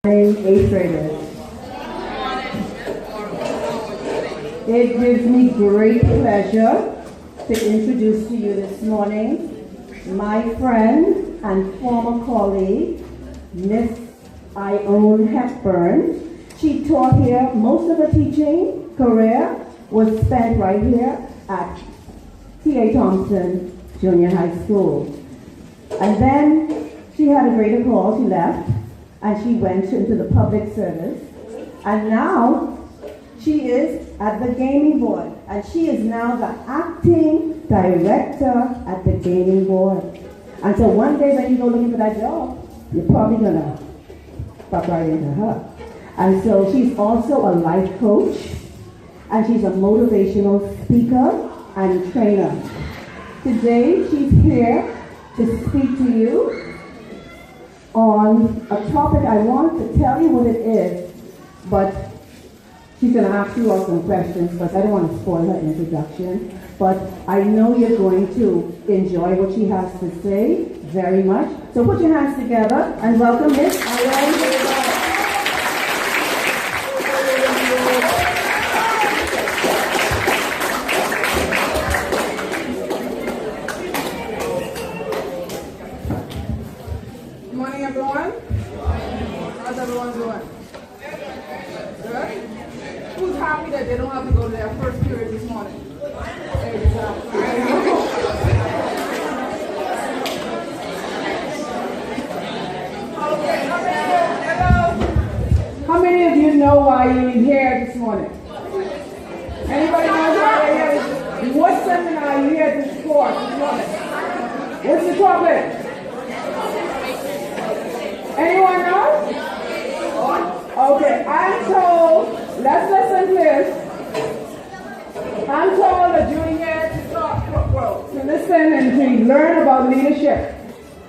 Eighth graders. It gives me great pleasure to introduce to you this morning my friend and former colleague, Miss Ione Hepburn. She taught here. Most of her teaching career was spent right here at T.A.Thompson Junior High School. And then she had a greater call. She left. And she went into the public service. And now she is at the gaming board. And she is now the acting director at the gaming board. And so one day when you go looking for that job, you're probably going to pop right into her. And so she's also a life coach. And she's a motivational speaker and trainer. Today she's here to speak to you on a topic. I want to tell you what it is, but she's going to ask you all some questions because I don't want to spoil her introduction. But I know you're going to enjoy what she has to say very much. So put your hands together and welcome Miss Ione Hepburn. They don't have to go to their first period this morning. Hello. How many of you know why you're here this morning? Anybody knows why you're here? What seminar are you here to support this morning? What's the topic? Anyone know? Okay, I'm told, let's listen to this. I'm told that you're here to listen and to learn about leadership.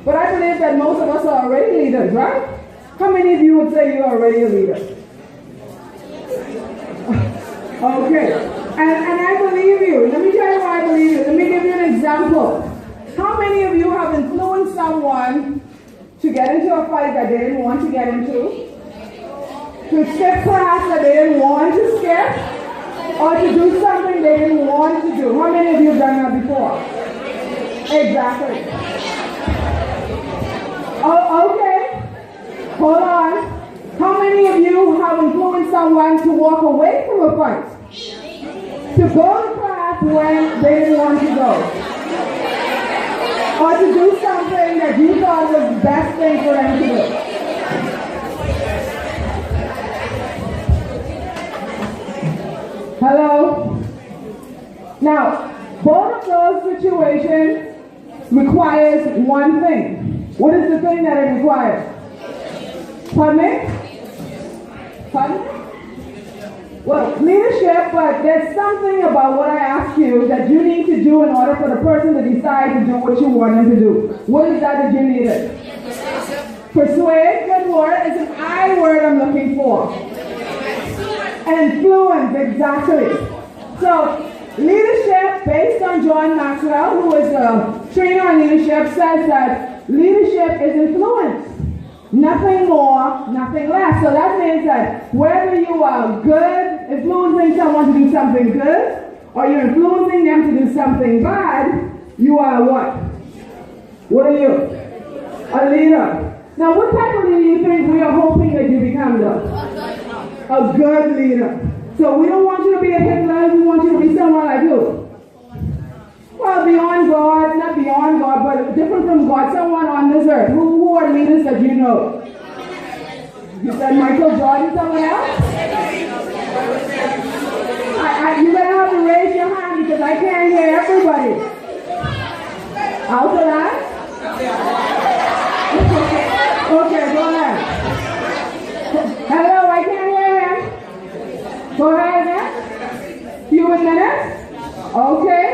But I believe that most of us are already leaders, right? How many of you would say you're already a leader? Okay. And I believe you. Let me tell you why I believe you. Let me give you an example. How many of you have influenced someone to get into a fight that they didn't want to get into? To skip class that they didn't want to skip? Or to do something they didn't want to do? How many of you have done that before? Exactly. Oh, okay. Hold on. How many of you have influenced someone to walk away from a fight? To go to class when they didn't want to go? Or to do something that you thought was the best thing for them to do? Hello? Now, both of those situations requires one thing. What is the thing that it requires? Pardon me? Pardon? Well, leadership, but there's something about what I ask you that you need to do in order for the person to decide to do what you want them to do. What is that you needed? Persuade, good word. It's an I word I'm looking for. Influence, exactly. So, leadership, based on John Maxwell, who is a trainer on leadership, says that leadership is influence. Nothing more, nothing less. So that means that whether you are good, influencing someone to do something good, or you're influencing them to do something bad, you are what? What are you? A leader. Now, what type of leader do you think we are hoping that you become, though? A good leader. So we don't want you to be a Hitler, we want you to be someone like who? Well, beyond God, not beyond God, but different from God, someone on this earth. Who are leaders that you know? You said Michael Jordan, someone else? You're going to have to raise your hand because I can't hear everybody. Out of that? Okay, go ahead. Hello, I can't hear him. Go ahead again. Few minutes. Okay.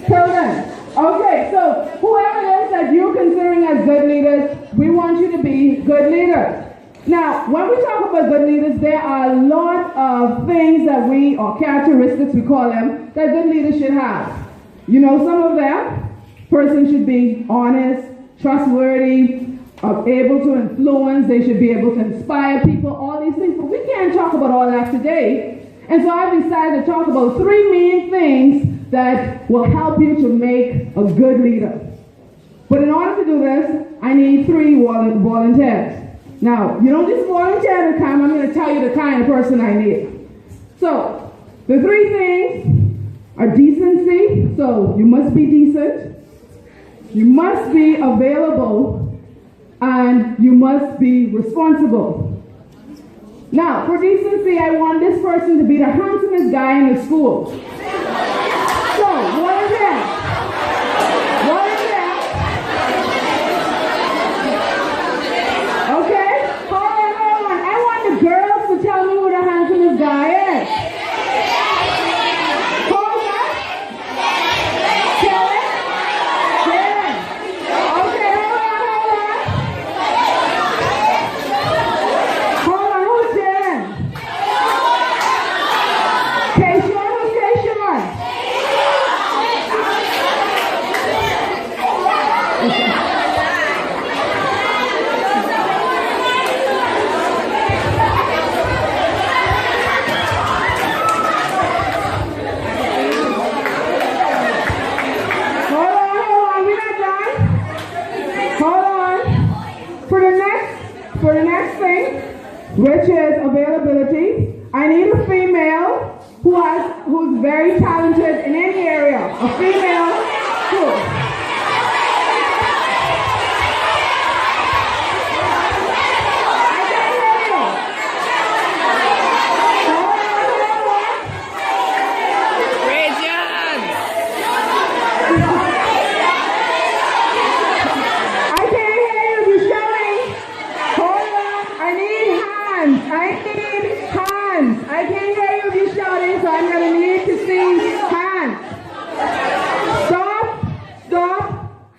Till then. Okay, so whoever it is that you're considering as good leaders, we want you to be good leaders. Now, when we talk about good leaders, there are a lot of things that or characteristics we call them, that good leaders should have. You know some of them? Person should be honest, trustworthy, are able to influence, they should be able to inspire people, all these things. But we can't talk about all that today. And so I've decided to talk about 3 main things that will help you to make a good leader. But in order to do this, I need 3 volunteers. Now, you don't just volunteer to come, I'm going to tell you the kind of person I need. So, the 3 things are decency, so you must be decent, you must be available, and you must be responsible. Now, for decency, I want this person to be the handsomest guy in the school. So, what is that? What is that? Okay? Hold on. I want the girls to tell me who the handsomest guy is. Hold on. Kellen? Kellen. Okay, hold on. Who's Kellen? Keisha? Who's Keisha? For the next thing, which is availability, I need a female who's very talented in any area. A female who.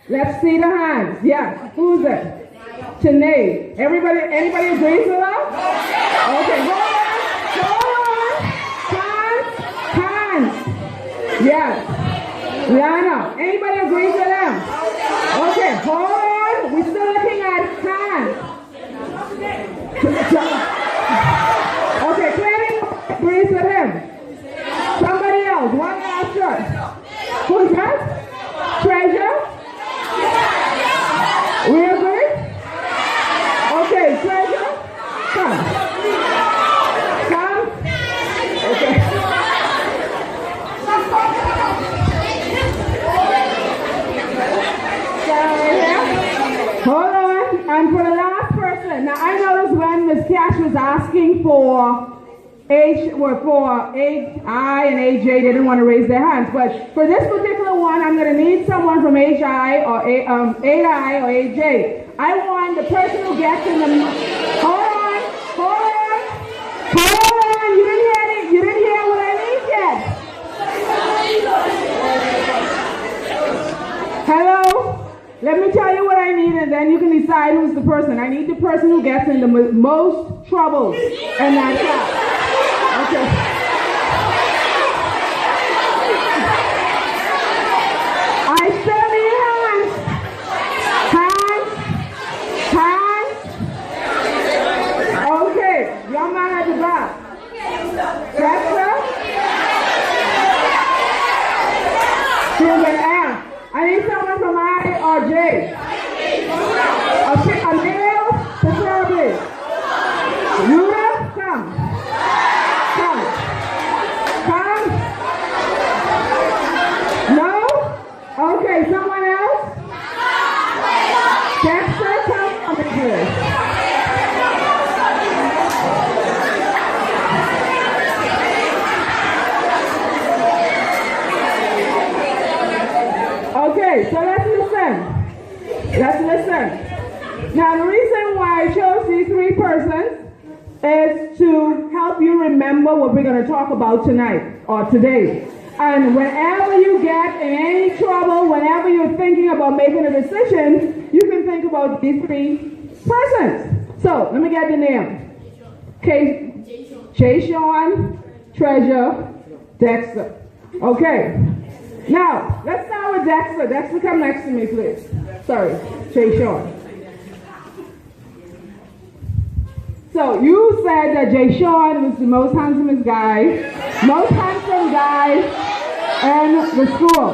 Let's see the hands. Yeah, who's it? Tanae. Anybody agrees with her? Okay, hold on. Hands. Yes. Liana. Anybody agrees with them? Okay, hold on. We're still looking at hands. Okay, Clary agrees with him. Somebody else. One last shot. Who's that? Treasure. We agree? Okay, Treasure, come. Come. Okay. Hold on. And for the last person, now I noticed when Ms. Cash was asking for HI and AJ, they didn't want to raise their hands. But for this particular one, I'm going to need someone from HI or AI or AJ. I want the person who gets in the... Hold on. You didn't hear what I need yet. Hello? Let me tell you what I need, and then you can decide who's the person. I need the person who gets in the most trouble in that class. Okay. I still need hands. Okay, young man at the back. Dexter? I need someone from I or J. A male, preferably. Ruda, come. No? Okay, someone else? Dexter, come over here. Okay, so let's listen. Now, the reason why I chose these 3 persons is to help you remember what we're going to talk about tonight or today. And whenever you get in any trouble, whenever you're thinking about making a decision, you can think about these 3 persons. So, let me get the name. Jay-Sean, Treasure, Dexter. Okay. Now, let's start with Dexter. Dexter, come next to me, please. Sorry, Jay-Sean. So you said that Jay Sean was the most handsome guy in the school,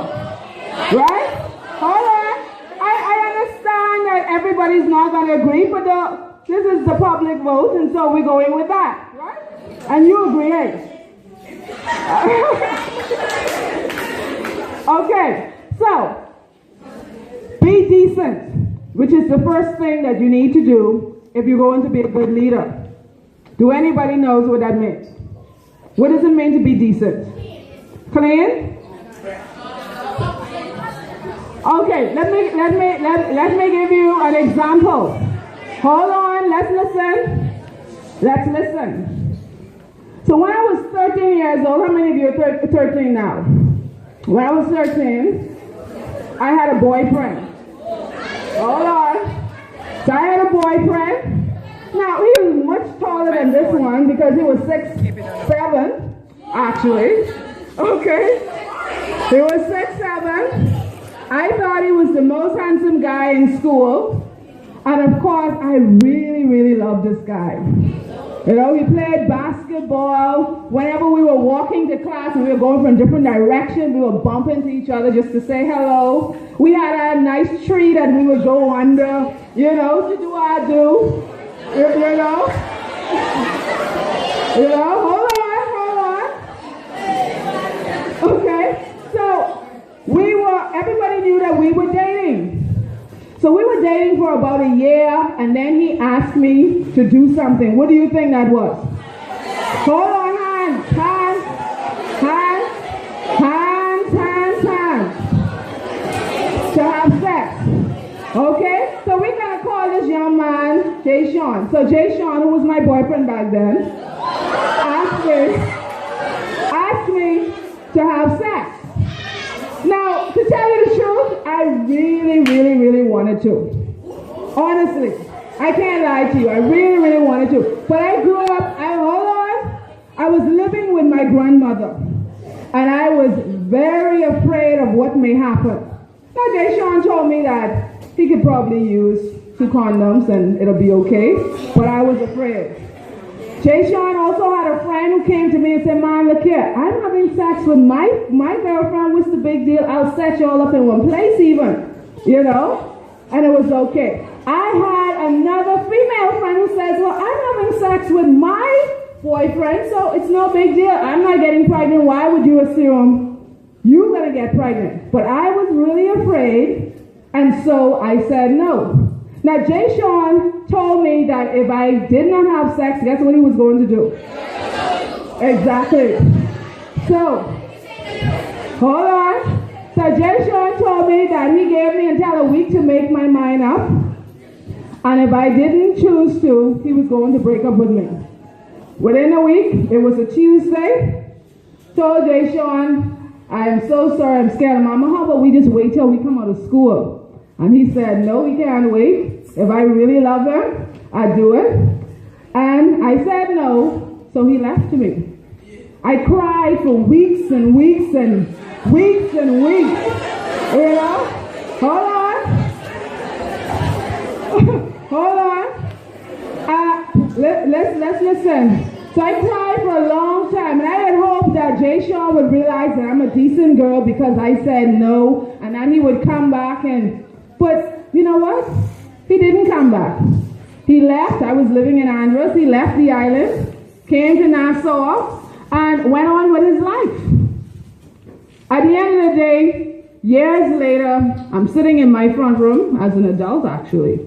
right? Hold on. I understand that everybody's not going to agree, but this is the public vote, and so we're going with that, right? And you agree, eh? Okay, so be decent, which is the first thing that you need to do if you're going to be a good leader. Do anybody knows what that means? What does it mean to be decent? Clean? Okay, let me give you an example. Hold on, let's listen. So when I was 13 years old, how many of you are 13 now? When I was 13, I had a boyfriend. Hold on. So I had a boyfriend. Now, he was much taller than this one because he was 6'7", actually. Okay? He was 6'7". I thought he was the most handsome guy in school. And of course, I really, really loved this guy. You know, we played basketball. Whenever we were walking to class and we were going from different directions, we were bumping into each other just to say hello. We had a nice tree that we would go under, you know, to do our do. You know? Hold on. Okay, so everybody knew that we were dating. So we were dating for about a year, and then he asked me to do something. What do you think that was? Hold on, hands. To have sex. Okay? So we're going to call this young man Jay Sean. So Jay Sean, who was my boyfriend back then, asked me to have sex. Now, to tell you the truth, I really, really, really wanted to. Honestly, I can't lie to you. I really, really wanted to. But I grew up, I was living with my grandmother. And I was very afraid of what may happen. Now, Jay Sean told me that he could probably use 2 condoms and it'll be okay. But I was afraid. Jay Sean also had a friend who came to me and said, "Man, look here, I'm having sex with my girlfriend. What's the big deal? I'll set you all up in one place even." You know? And it was okay. I had another female friend who says, "Well, I'm having sex with my boyfriend, so it's no big deal. I'm not getting pregnant. Why would you assume you're going to get pregnant?" But I was really afraid, and so I said no. Now, Jay Sean told me that if I did not have sex, guess what he was going to do? Exactly. So, hold on. So Jay Sean told me that he gave me until a week to make my mind up. And if I didn't choose to, he was going to break up with me. Within a week, it was a Tuesday. Told Jay Sean, "I am so sorry, I'm scared of Mama. How about we just wait till we come out of school?" And he said, "No, we can't wait. If I really love her, I'd do it." And I said no, so he left me. I cried for weeks and weeks and weeks and weeks. You know? Hold on. Hold on. Let's listen. So I cried for a long time, and I had hoped that Jay Sean would realize that I'm a decent girl because I said no, and then he would come back but you know what? He didn't come back. He left. I was living in Andros. He left the island, came to Nassau, and went on with his life. At the end of the day, years later, I'm sitting in my front room as an adult, actually,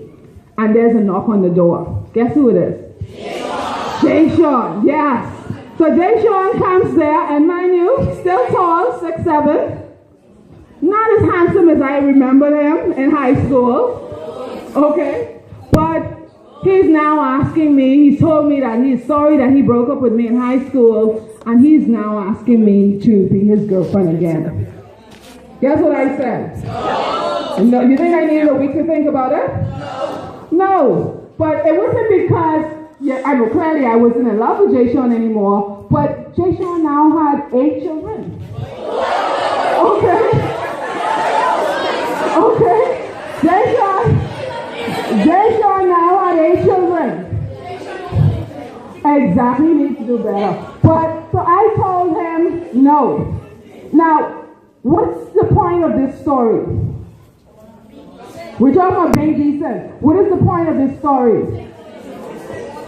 and there's a knock on the door. Guess who it is? Jay Sean, yes. So Jay Sean comes there, and mind you, still tall, 6'7", not as handsome as I remember him in high school. Okay, but he's now asking me, he's told me that he's sorry that he broke up with me in high school, and he's now asking me to be his girlfriend again. Guess what I said? No. You think I needed a week to think about it? No. But it wasn't because, I know clearly I wasn't in love with Jay Sean anymore, but Jay Sean now had 8 children. Okay. Jay Sean now had 8 children. Exactly, he needs to do better. But, so I told him no. Now, what's the point of this story? We're talking about being decent. What is the point of this story?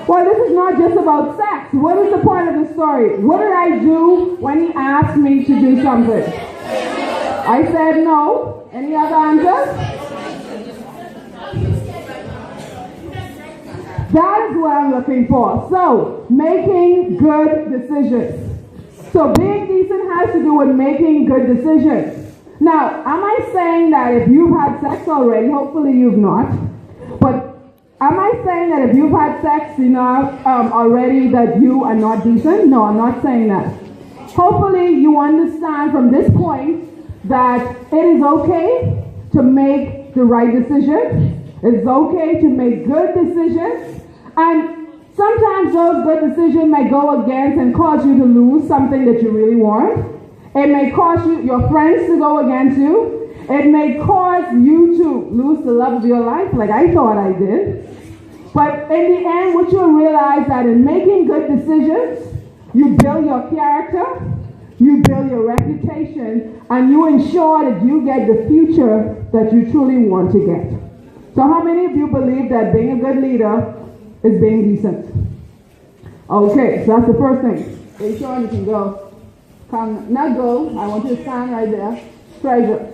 Well, this is not just about sex. What is the point of this story? What did I do when he asked me to do something? I said no. Any other answers? That is what I'm looking for. So, making good decisions. So, being decent has to do with making good decisions. Now, am I saying that if you've had sex already, hopefully you've not, but am I saying that if you've had sex already that you are not decent? No, I'm not saying that. Hopefully you understand from this point that it is okay to make the right decision. It's okay to make good decisions. And sometimes those good decisions may go against and cause you to lose something that you really want. It may cause your friends to go against you. It may cause you to lose the love of your life, like I thought I did. But in the end, what you'll realize that in making good decisions, you build your character, you build your reputation, and you ensure that you get the future that you truly want to get. So how many of you believe that being a good leader is being decent? Okay, so that's the first thing. Hey, Sean, you can go. Come, not go. I want you to stand right there. Treasure.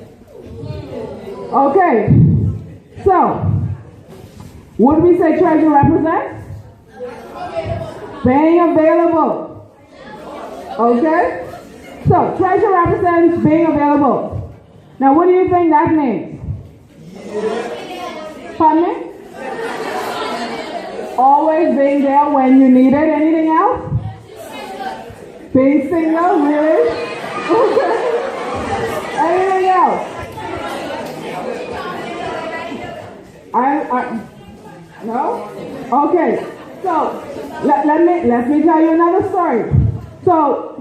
Okay. So, what do we say treasure represents? Being available. Okay? So, treasure represents being available. Now, what do you think that means? Pardon me? Always being there when you need it. Anything else? Being single, really? Okay. Anything else? No? Okay. So let me tell you another story. So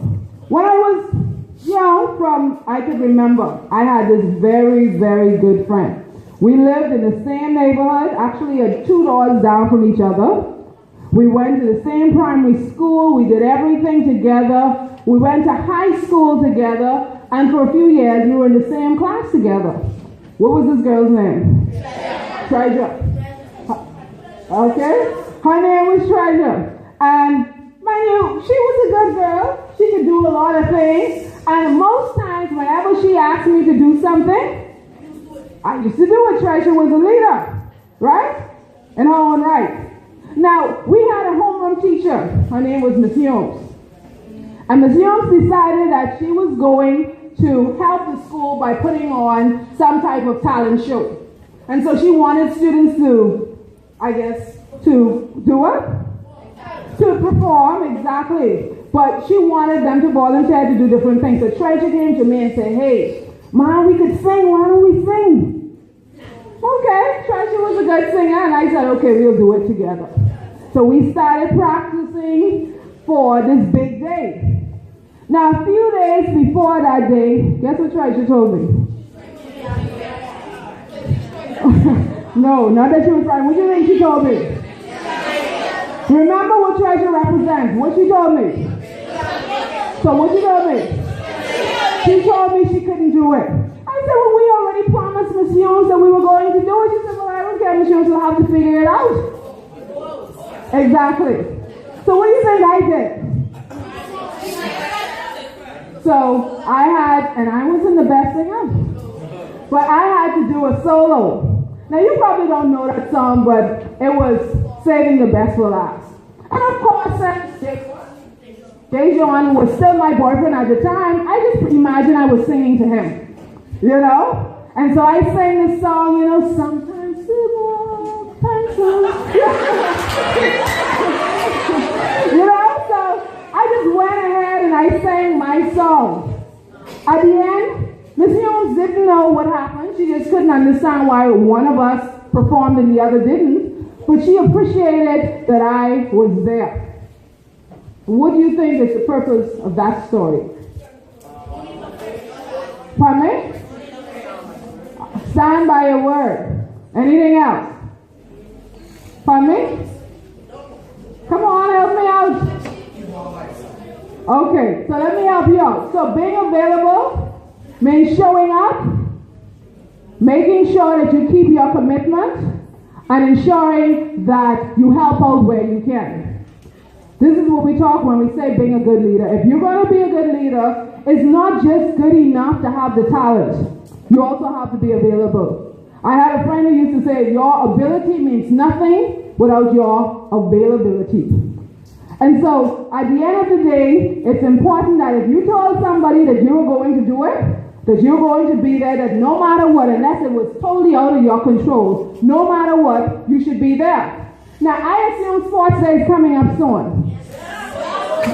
when I was young, I could remember, I had this very, very good friend. We lived in the same neighborhood, actually 2 doors down from each other. We went to the same primary school. We did everything together. We went to high school together. And for a few years, we were in the same class together. What was this girl's name? Treasure. Okay? Her name was Treasure. And mind you, she was a good girl. She could do a lot of things. And most times, whenever she asked me to do something, I used to do it. Treasure was a leader. Right? In her own right. Now, we had a homeroom teacher. Her name was Miss Holmes. And Miss Holmes decided that she was going to help the school by putting on some type of talent show. And so she wanted students to, to do what? To perform, exactly. But she wanted them to volunteer to do different things. So Treasure came to me and said, hey, Mom, we could sing. Why don't we sing? Okay, Treasure was a good singer, and I said, okay, we'll do it together. So we started practicing for this big day. Now, a few days before that day, guess what Treasure told me? No, not that she was crying. What do you think she told me? Remember what Treasure represents. What she told me? So what she told me? She told me she couldn't do it. I said, well, we already promised Miss Jones that we were going to do it. She said, well, I don't care, Miss Jones, we'll have to figure it out. Exactly. So what do you think I did? So I wasn't the best singer, but I had to do a solo. Now you probably don't know that song, but it was Saving the Best for Last. And of course, Dejon was still my boyfriend at the time. I just imagine I was singing to him, you know? And so I sang this song, you know, sometimes too long, sometimes you know, so I just went ahead and I sang my song. At the end, Miss Jones didn't know what happened. She just couldn't understand why one of us performed and the other didn't. But she appreciated that I was there. What do you think is the purpose of that story? Pardon me? Stand by your word. Anything else? Pardon me? Come on, help me out. Okay, so let me help you out. So being available means showing up, making sure that you keep your commitment, and ensuring that you help out where you can. This is what we talk when we say being a good leader. If you're going to be a good leader, it's not just good enough to have the talent. You also have to be available. I had a friend who used to say, your ability means nothing without your availability. And so, at the end of the day, it's important that if you told somebody that you were going to do it, that you're going to be there, that no matter what, unless it was totally out of your control, no matter what, you should be there. Now, I assume Sports Day is coming up soon.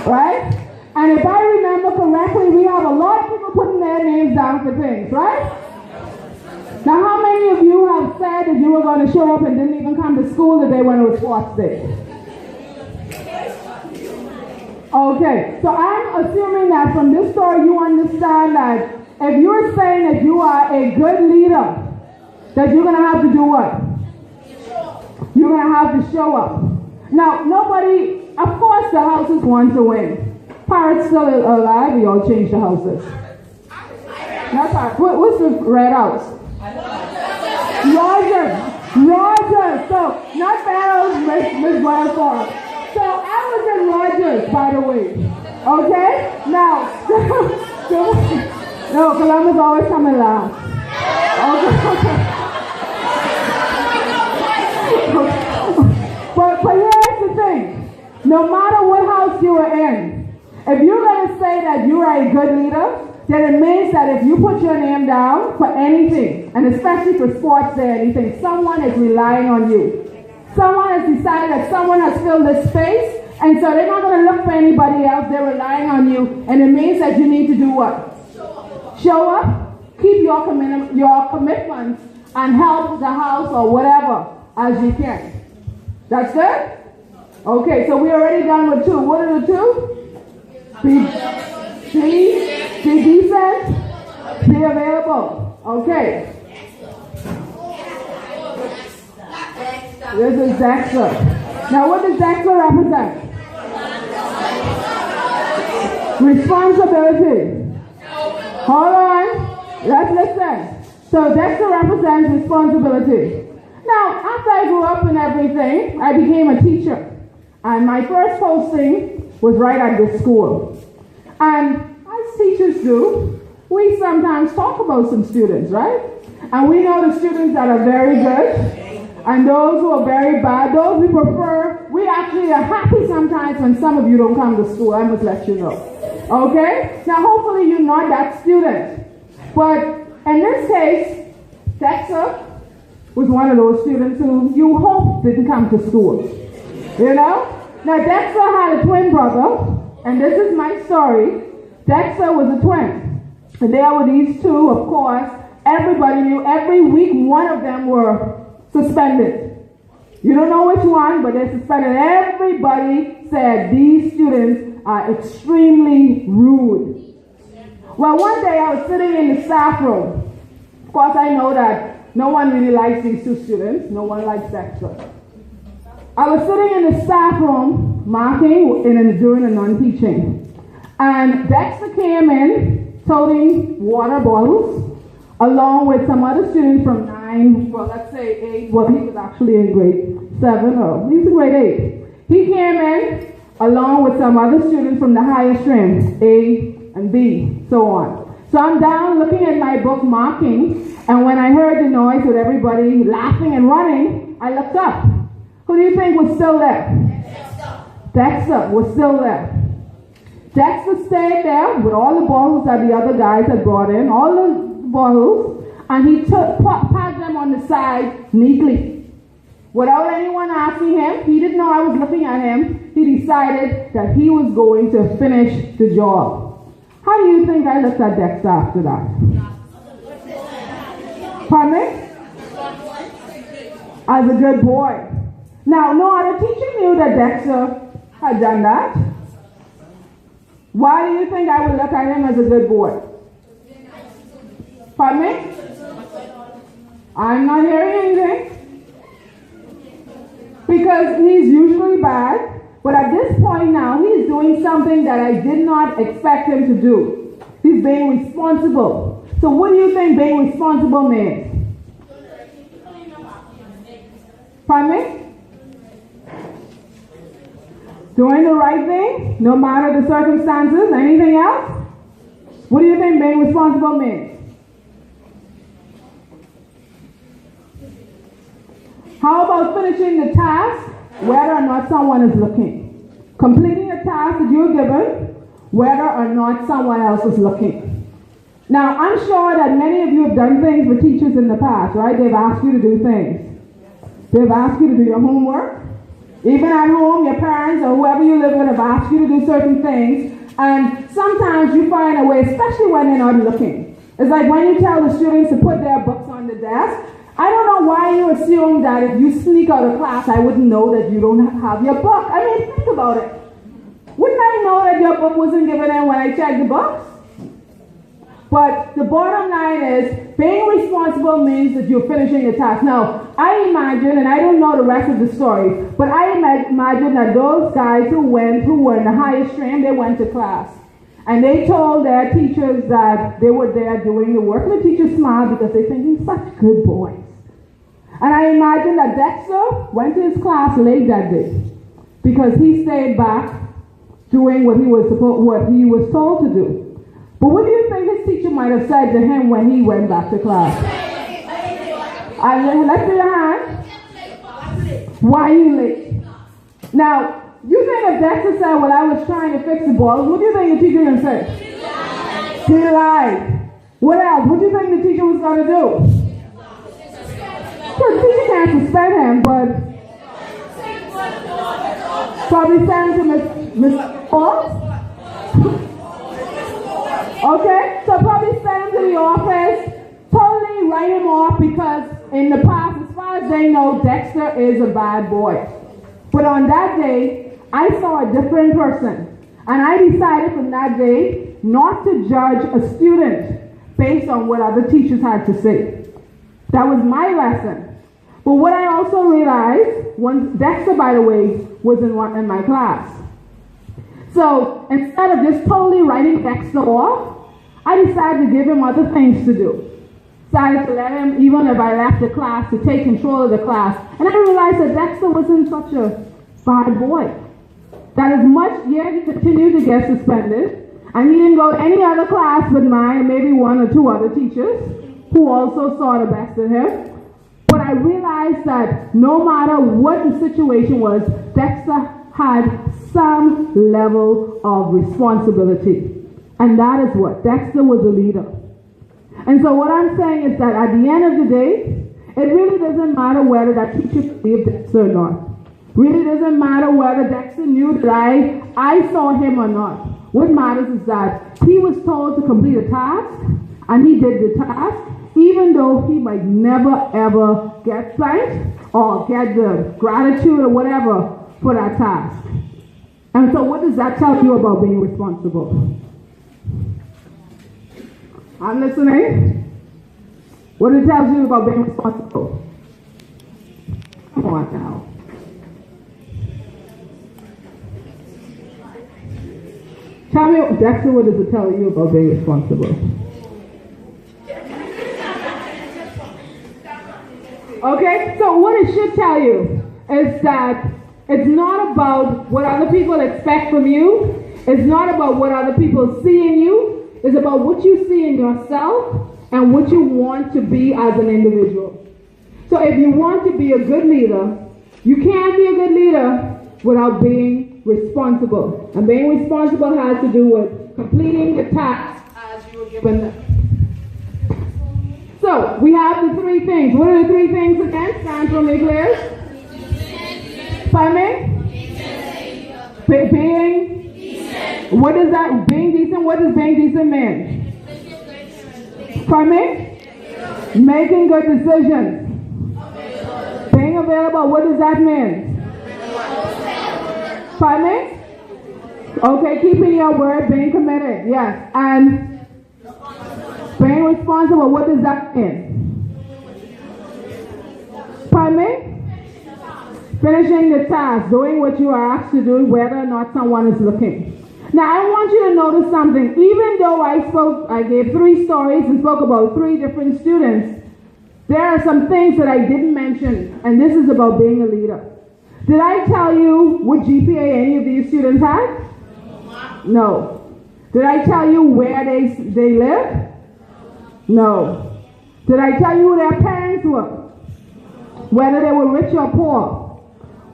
Right? And if I remember correctly, we have a lot of people putting their names down for things, right? Now, how many of you have said that you were going to show up and didn't even come to school the day when it was Sports Day? Okay, so I'm assuming that from this story you understand that if you're saying that you are a good leader, that you're going to have to do what? You're going to have to show up. Now, nobody, of course the houses want to win. Pirates still alive, we all change the houses. Not Pirates. What's the red house? Rogers. So, not Barrows, Miss Wildfire. So, I was in Rogers, by the way. Okay? Now, no, Columbus always coming last. Okay. But here's the thing. No matter what house you are in, if you're going to say that you are a good leader, then it means that if you put your name down for anything, and especially for sports or anything, someone is relying on you. Someone has decided that someone has filled this space, and so they're not going to look for anybody else. They're relying on you, and it means that you need to do what? Show up, keep your commitments, and help the house or whatever as you can. That's good? Okay, so we're already done with 2. What are the 2? Be decent, be available. Okay. This is Dexter. Now what does Dexter represent? Responsibility. Hold on. Let's listen. So Dexter represents responsibility. Now, after I grew up and everything, I became a teacher. And my first posting was right at this school. And as teachers do, we sometimes talk about some students, right? And we know the students that are very good and those who are very bad. Those we prefer, we actually are happy sometimes when some of you don't come to school. I must let you know. Okay? Now, hopefully you're not that student. But in this case, Dexter was one of those students who you hope didn't come to school. You know? Now, Dexter had a twin brother, and this is my story. Dexter was a twin. And there were these 2, of course. Everybody knew every week one of them were suspended. You don't know which one, but they're suspended. Everybody said these students are extremely rude. Well, one day I was sitting in the staff room. Of course, I know that no one really likes these 2 students. No one likes Dexter. I was sitting in the staff room marking during a non-teaching. And Dexter came in toting water bottles along with some other students from 9, well, let's say 8. Well, he was actually in grade 7, or he was in grade 8. He came in along with some other students from the higher streams, A and B, so on. So I'm down looking at my book marking, and when I heard the noise with everybody laughing and running, I looked up. Who do you think was still there? Dexter was still there. Dexter stayed there with all the bottles that the other guys had brought in, all the bottles, and he packed them on the side neatly. Without anyone asking him, he didn't know I was looking at him, he decided that he was going to finish the job. How do you think I looked at Dexter after that? Pardon me? As a good boy. Now, no other teacher knew that Dexter had done that. Why do you think I would look at him as a good boy? Pardon me? I'm not hearing anything. Because he's usually bad, But at this point now, he's doing something that I did not expect him to do. He's being responsible. So what do you think being responsible means? Pardon me? Doing the right thing, no matter the circumstances. Anything else? What do you think being responsible means? How about finishing the task, whether or not someone is looking? Completing a task that you're given, whether or not someone else is looking. Now, I'm sure that many of you have done things with teachers in the past, right? They've asked you to do things. They've asked you to do your homework. Even at home, your parents or whoever you live with have asked you to do certain things. And sometimes you find a way, especially when they're not looking. It's like when you tell the students to put their books on the desk. I don't know why you assume that if you sneak out of class, I wouldn't know that you don't have your book. I mean, think about it. Wouldn't I know that your book wasn't given in when I checked the books? But the bottom line is, being responsible means that you're finishing the task. Now, I imagine, and I don't know the rest of the story, but I imagine that those guys who were in the highest stream, they went to class. And they told their teachers that they were there doing the work. And the teachers smiled because they think, he's such good boys. And I imagine that Dexter went to his class late that day because he stayed back doing what he was told to do. But what do you think his teacher might have said to him when he went back to class? Let's do your hand. Why are you late? Now, you think if Dexter said, well, I was trying to fix the ball, what do you think the teacher was going to say? He lied. What else? What do you think the teacher was going to do? Well, the teacher can't suspend him, but probably send him to Miss Paul. Okay, so probably send him to the office, totally write him off because in the past, as far as they know, Dexter is a bad boy. But on that day, I saw a different person. And I decided from that day not to judge a student based on what other teachers had to say. That was my lesson. But what I also realized, Dexter, by the way, was in my class. So instead of just totally writing Dexter off, I decided to give him other things to do. Decided to let him, even if I left the class, to take control of the class. And I realized that Dexter wasn't such a bad boy. That as much, he continued to get suspended, and he didn't go to any other class but mine, and maybe one or two other teachers who also saw the best in him. But I realized that no matter what the situation was, Dexter had some level of responsibility. And that is what? Dexter was a leader. And so what I'm saying is that at the end of the day, it really doesn't matter whether that teacher believed Dexter or not. Really doesn't matter whether Dexter knew that I saw him or not. What matters is that he was told to complete a task, and he did the task, even though he might never ever get thanked or get the gratitude or whatever for that task. And so what does that tell you about being responsible? I'm listening. What it tells you about being responsible? Come on now. Tell me, Dexter, what does it tell you about being responsible? Okay, so what it should tell you is that it's not about what other people expect from you. It's not about what other people see in you. It's about what you see in yourself and what you want to be as an individual. So if you want to be a good leader, you can't be a good leader without being responsible. And being responsible has to do with completing the task as you were given them. So, we have the three things. What are the three things again? Stand for me, please. Pardon me? Being decent. What is that? Being decent? What does being decent mean? Pardon me? Making good decisions. Being available. What does that mean? Pardon me? Okay, keeping your word, being committed. Yes. And being responsible, what does that mean? Pardon me? Finishing the task, doing what you are asked to do, whether or not someone is looking. Now, I want you to notice something. Even though I gave 3 stories and spoke about 3 different students, there are some things that I didn't mention, and this is about being a leader. Did I tell you what GPA any of these students had? No. Did I tell you where they live? No. Did I tell you who their parents were? Whether they were rich or poor?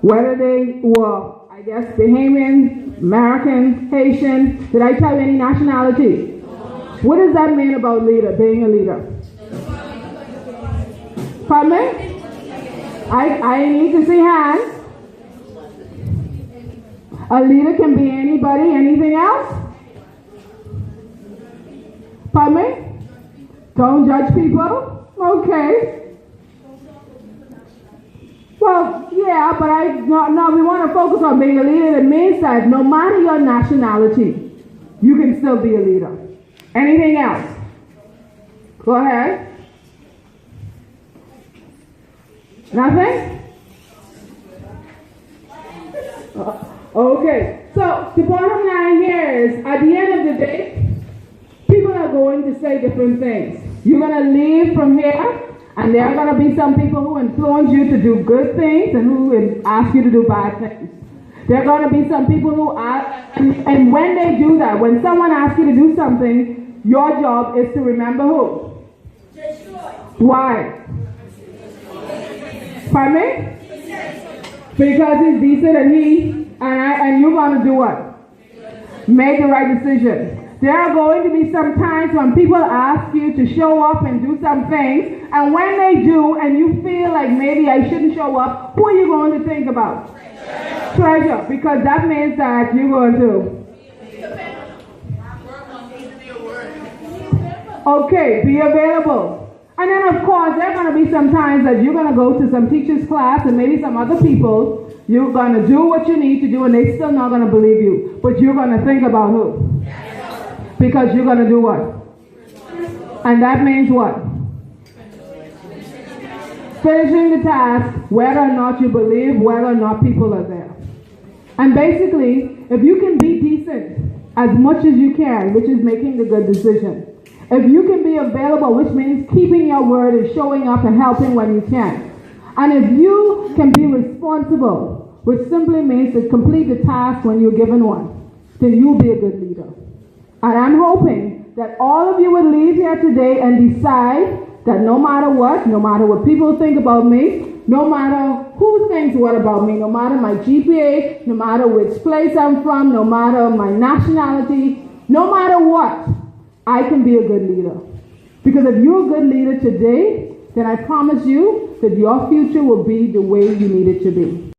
Whether they were, I guess, Bahamian, American, Haitian? Did I tell you any nationality? What does that mean about being a leader? Pardon me? I need to see hands. A leader can be anybody, anything else? Pardon me? Don't judge people? Okay. Well, yeah, but we want to focus on being a leader. That means that no matter your nationality, you can still be a leader. Anything else? Go ahead. Nothing? Okay, so the bottom line here is, at the end of the day, people are going to say different things. You're going to leave from here, and there are going to be some people who influence you to do good things and who ask you to do bad things. There are going to be some people who ask, and when they do that, when someone asks you to do something, your job is to remember who? Why? Pardon me? Because he's decent and you're going to do what? Make the right decision. There are going to be some times when people ask you to show up and do some things, and when they do and you feel like maybe I shouldn't show up, who are you going to think about? Treasure, because that means that you're going to. Okay, be available. And then of course, there are going to be some times that you're going to go to some teacher's class and maybe some other people. You're going to do what you need to do and they're still not going to believe you. But you're going to think about who? Because you're going to do what? And that means what? Finishing the task, whether or not you believe, whether or not people are there. And basically, if you can be decent as much as you can, which is making the good decision. If you can be available, which means keeping your word and showing up and helping when you can. And if you can be responsible, which simply means to complete the task when you're given one, then you'll be a good leader. And I'm hoping that all of you will leave here today and decide that no matter what people think about me, no matter who thinks what about me, no matter my GPA, no matter which place I'm from, no matter my nationality, no matter what, I can be a good leader. Because if you're a good leader today, then I promise you that your future will be the way you need it to be.